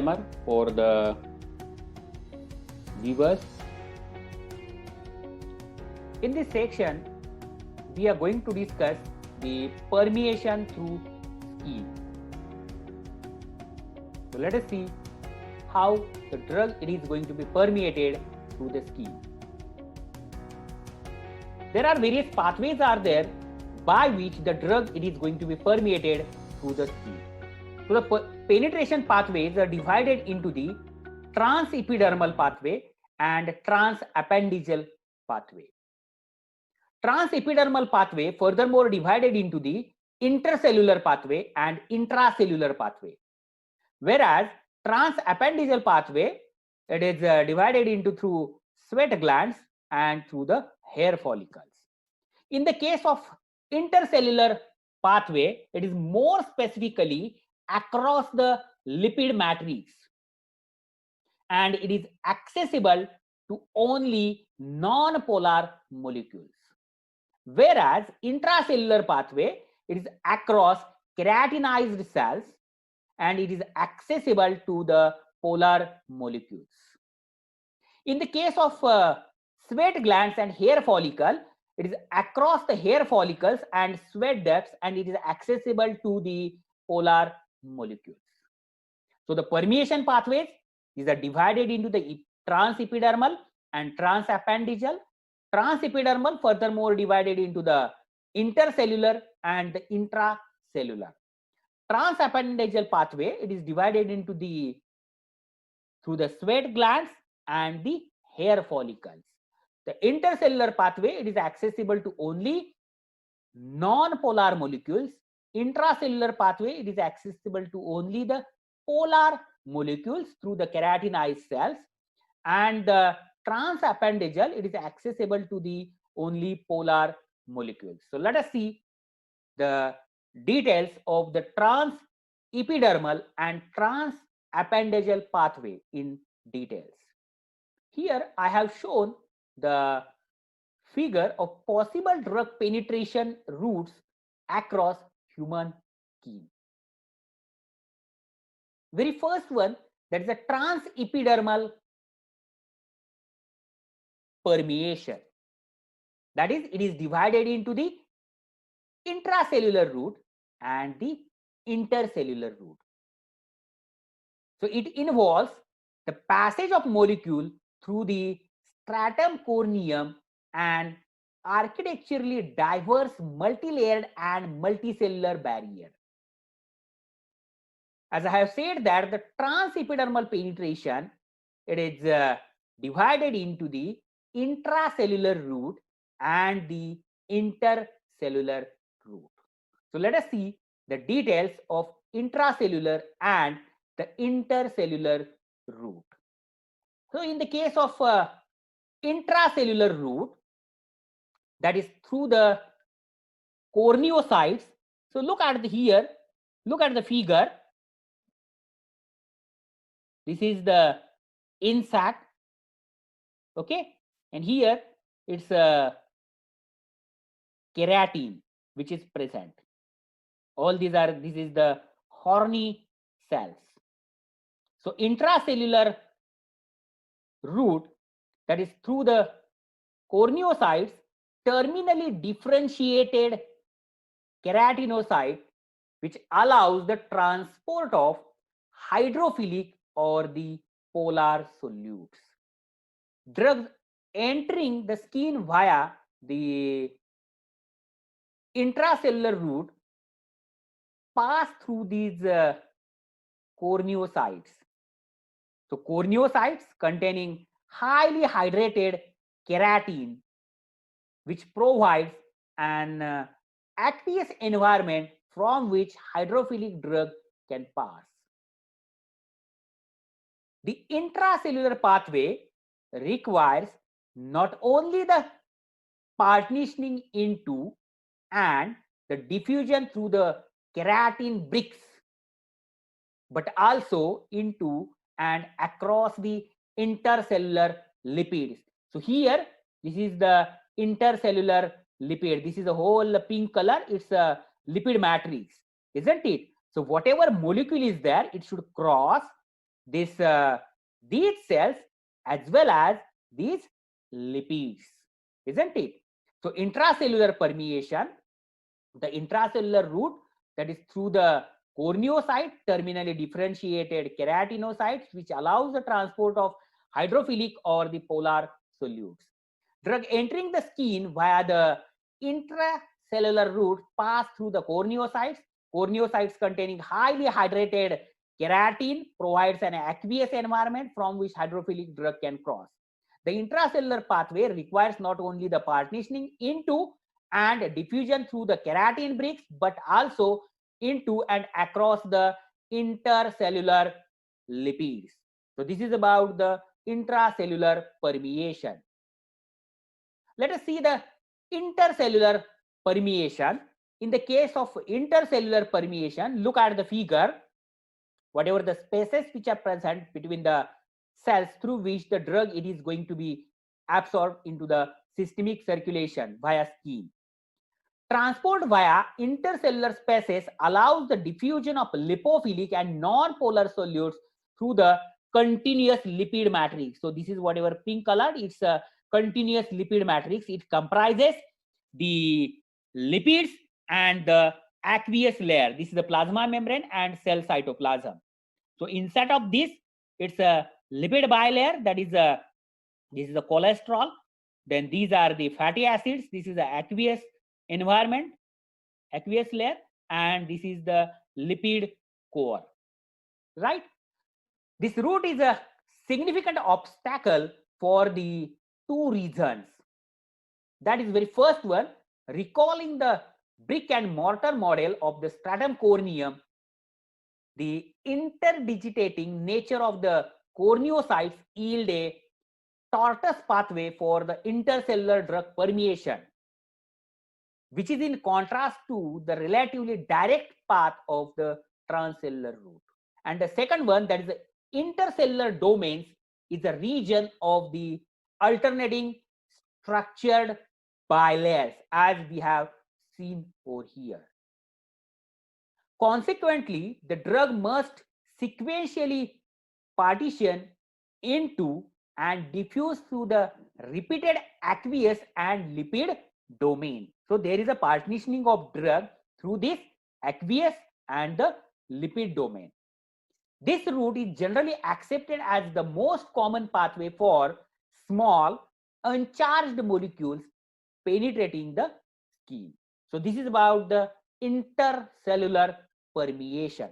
disclaimer for the viewers. In this section, we are going to discuss the permeation through skin. So let us see how the drug is going to be permeated through the skin. There are various pathways there by which the drug is going to be permeated through the skin. So the penetration pathways are divided into the transepidermal pathway and transappendigeal pathway. Transepidermal pathway furthermore divided into the intercellular pathway and intracellular pathway, whereas transappendigeal pathway, it is divided into through sweat glands and through the hair follicles. In the case of intercellular pathway, it is more specifically across the lipid matrix and it is accessible to only non-polar molecules, whereas intracellular pathway, it is across keratinized cells and it is accessible to the polar molecules. In the case of sweat glands and hair follicle, it is across the hair follicles and sweat ducts and it is accessible to the polar molecules. So the permeation pathways is divided into the transepidermal and transappendigeal. Transepidermal furthermore divided into the intercellular and the intracellular. Transappendigeal pathway, it is divided into the through the sweat glands and the hair follicles. The intercellular pathway, it is accessible to only non-polar molecules. Intracellular pathway, it is accessible to only the polar molecules through the keratinized cells, and the transappendigeal, it is accessible to the only polar molecules. So let us see the details of the transepidermal and transappendigeal pathway in details. Here I have shown the figure of possible drug penetration routes across human skin. Very first one, that is a transepidermal permeation. That is, it is divided into the intracellular route and the intercellular route. So it involves the passage of molecule through the stratum corneum and architecturally diverse multi-layered and multicellular barrier. As I have said that the transepidermal penetration, it is divided into the intracellular route and the intercellular route. So let us see the details of intracellular and the intercellular route. So in the case of intracellular route, that is through the corneocytes. So look at here, look at the figure. This is the insect, okay, and here it's a keratin which is present. All these are, this is the horny cells. So intracellular route, that is through the corneocytes, terminally differentiated keratinocyte, which allows the transport of hydrophilic or the polar solutes. Drugs entering the skin via the intracellular route pass through these corneocytes. So corneocytes containing highly hydrated keratin, which provides an aqueous environment from which hydrophilic drug can pass. The intracellular pathway requires not only the partitioning into and the diffusion through the keratin bricks, but also into and across the intercellular lipids. So here, this is the intercellular lipid. This is a whole pink color. It's a lipid matrix, isn't it? So whatever molecule is there, it should cross these cells as well as these lipids, isn't it? So intracellular permeation, the intracellular route, that is through the corneocyte, terminally differentiated keratinocytes, which allows the transport of hydrophilic or the polar solutes. Drug entering the skin via the intracellular route pass through the corneocytes. Corneocytes containing highly hydrated keratin provides an aqueous environment from which hydrophilic drug can cross. The intracellular pathway requires not only the partitioning into and diffusion through the keratin bricks, but also into and across the intercellular lipids. So this is about the intracellular permeation. Let us see the intercellular permeation. In the case of intercellular permeation, look at the figure. Whatever the spaces which are present between the cells through which the drug it is going to be absorbed into the systemic circulation via skin. Transport via intercellular spaces allows the diffusion of lipophilic and non-polar solutes through the continuous lipid matrix. So this is whatever pink colored, it's a continuous lipid matrix. It comprises the lipids and the aqueous layer. This is the plasma membrane and cell cytoplasm. So inside of this, it's a lipid bilayer, that is this is the cholesterol. Then these are the fatty acids. This is the aqueous environment, aqueous layer, and this is the lipid core, right? This route is a significant obstacle for the two reasons. That is very first one, recalling the brick and mortar model of the stratum corneum, the interdigitating nature of the corneocytes yield a tortuous pathway for the intercellular drug permeation, which is in contrast to the relatively direct path of the transcellular route. And the second one, that is the intercellular domains, is a region of the alternating structured bilayers, as we have seen over here. Consequently, the drug must sequentially partition into and diffuse through the repeated aqueous and lipid domain. So there is a partitioning of drug through this aqueous and the lipid domain. This route is generally accepted as the most common pathway for small uncharged molecules penetrating the skin. So this is about the intercellular permeation.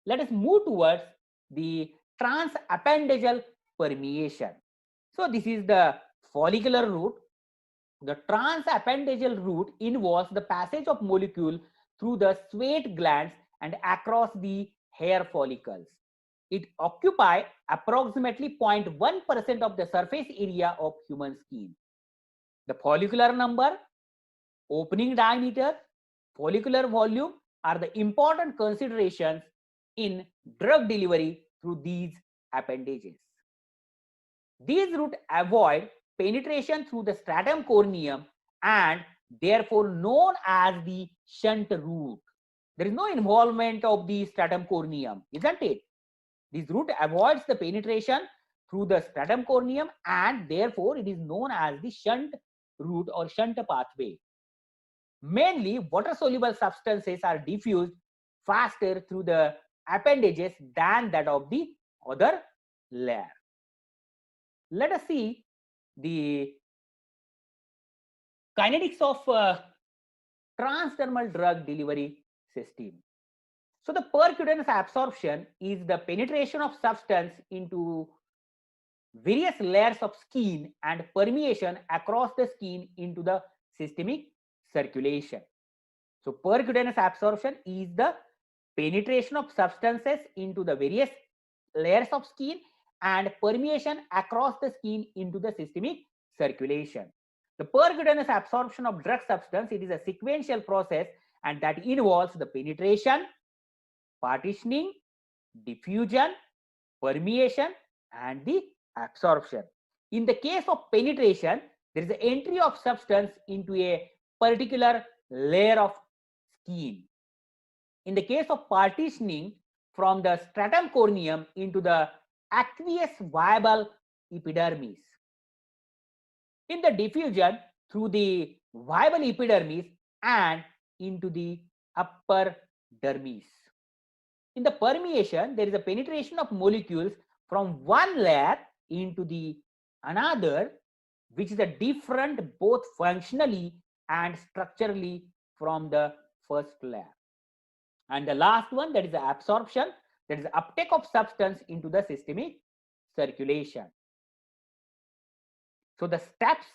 Let us move towards the transappendageal permeation. So this is the follicular route. The transappendageal route involves the passage of molecule through the sweat glands and across the hair follicles. It occupies approximately 0.1% of the surface area of human skin. The follicular number, opening diameter, follicular volume are the important considerations in drug delivery through these appendages. These routes avoid penetration through the stratum corneum and therefore known as the shunt route. There is no involvement of the stratum corneum, isn't it? This route avoids the penetration through the stratum corneum and therefore it is known as the shunt route or shunt pathway. Mainly water-soluble substances are diffused faster through the appendages than that of the other layer. Let us see the kinetics of transdermal drug delivery system. So the percutaneous absorption is the penetration of substance into various layers of skin and permeation across the skin into the systemic circulation. So percutaneous absorption is the penetration of substances into the various layers of skin and permeation across the skin into the systemic circulation. The percutaneous absorption of drug substance, it is a sequential process and that involves the penetration, partitioning, diffusion, permeation and the absorption. In the case of penetration, there is an entry of substance into a particular layer of skin. In the case of partitioning, from the stratum corneum into the aqueous viable epidermis. In the diffusion through the viable epidermis and into the upper dermis. In the permeation, there is a penetration of molecules from one layer into the another, which is a different both functionally and structurally from the first layer. And the last one, that is the absorption, that is the uptake of substance into the systemic circulation. So the steps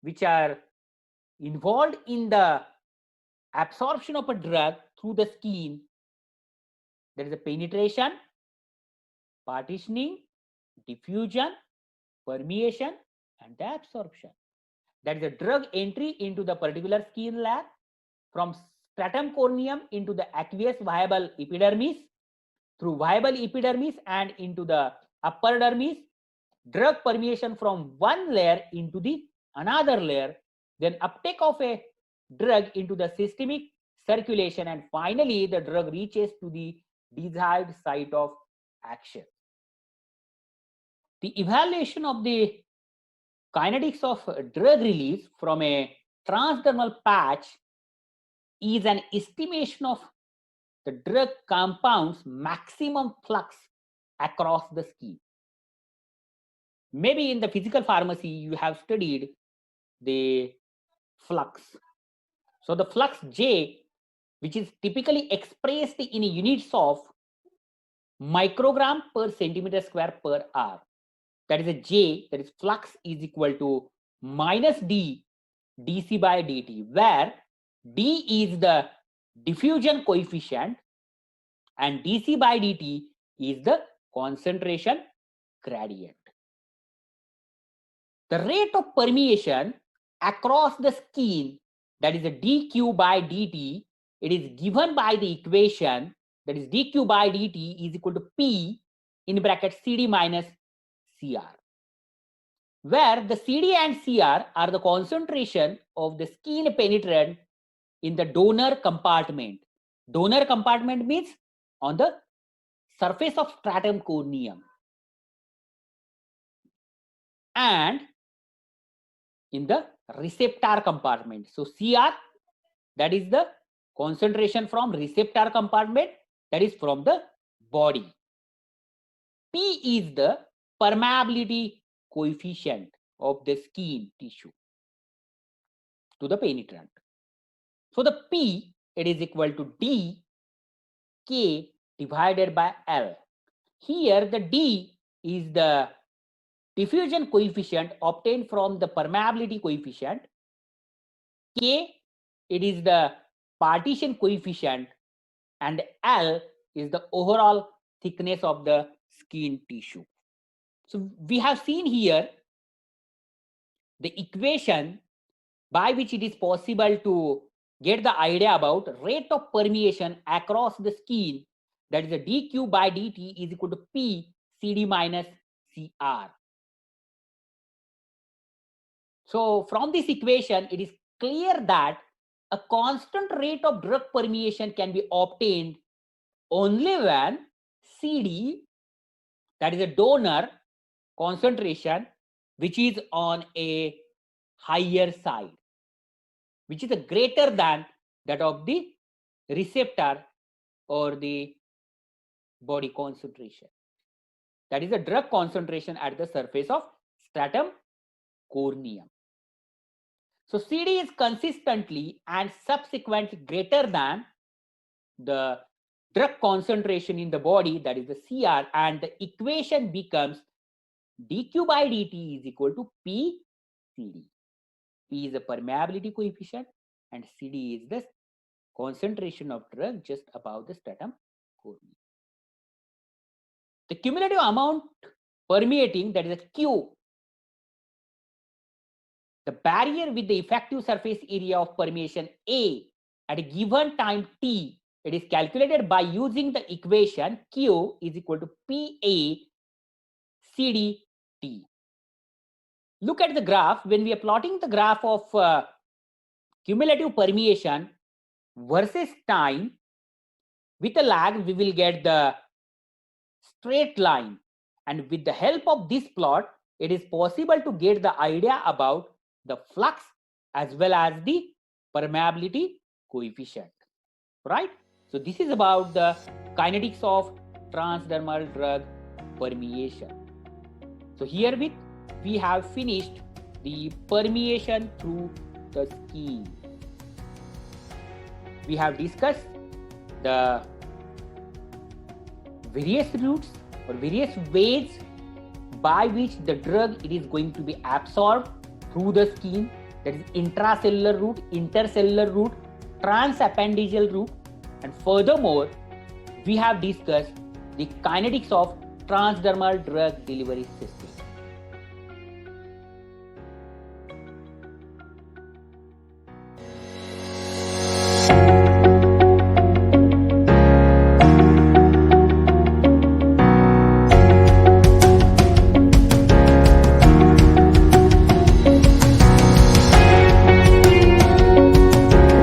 which are involved in the absorption of a drug through the skin, there is a penetration, partitioning, diffusion, permeation, and the absorption. That is a drug entry into the particular skin layer from stratum corneum into the aqueous viable epidermis, through viable epidermis and into the upper dermis, drug permeation from one layer into the another layer, then uptake of a drug into the systemic circulation, and finally the drug reaches to the desired site of action. The evaluation of the kinetics of drug release from a transdermal patch is an estimation of the drug compound's maximum flux across the skin. Maybe in the physical pharmacy you have studied the flux. So the flux J, which is typically expressed in units of microgram per centimeter square per hour. That is a J, that is flux is equal to minus D dc by dt, where D is the diffusion coefficient and dc by dt is the concentration gradient. The rate of permeation across the skin, that is a dq by dt, it is given by the equation, that is dq by dt is equal to P in bracket CD minus CR, where the CD and CR are the concentration of the skin penetrant in the donor compartment. Donor compartment means on the surface of stratum corneum, and in the receptor compartment. So CR, that is the concentration from receptor compartment, that is from the body. P is the permeability coefficient of the skin tissue to the penetrant. So the P, it is equal to D K divided by L. Here the D is the diffusion coefficient obtained from the permeability coefficient. K, it is the partition coefficient, and L is the overall thickness of the skin tissue. So we have seen here the equation by which it is possible to get the idea about rate of permeation across the skin, that is the dq by dt is equal to P CD minus CR. So from this equation, it is clear that a constant rate of drug permeation can be obtained only when CD, that is a donor concentration, which is on a higher side, which is a greater than that of the receptor or the body concentration. That is the drug concentration at the surface of stratum corneum. So CD is consistently and subsequently greater than the drug concentration in the body, that is the CR, and the equation becomes dq by dt is equal to P CD. P is the permeability coefficient and CD is the concentration of drug just above the stratum corneum. The cumulative amount permeating, that is a Q, the barrier with the effective surface area of permeation A at a given time t, it is calculated by using the equation Q is equal to PA CDT. Look at the graph. When we are plotting the graph of cumulative permeation versus time, With a lag, we will get the straight line. And with the help of this plot, it is possible to get the idea about the flux as well as the permeability coefficient, right? So this is about the kinetics of transdermal drug permeation. So herewith we have finished the permeation through the skin. We have discussed the various routes or various ways by which the drug it is going to be absorbed through the skin, that is intracellular route, intercellular route, transappendigeal route, and furthermore we have discussed the kinetics of transdermal drug delivery system.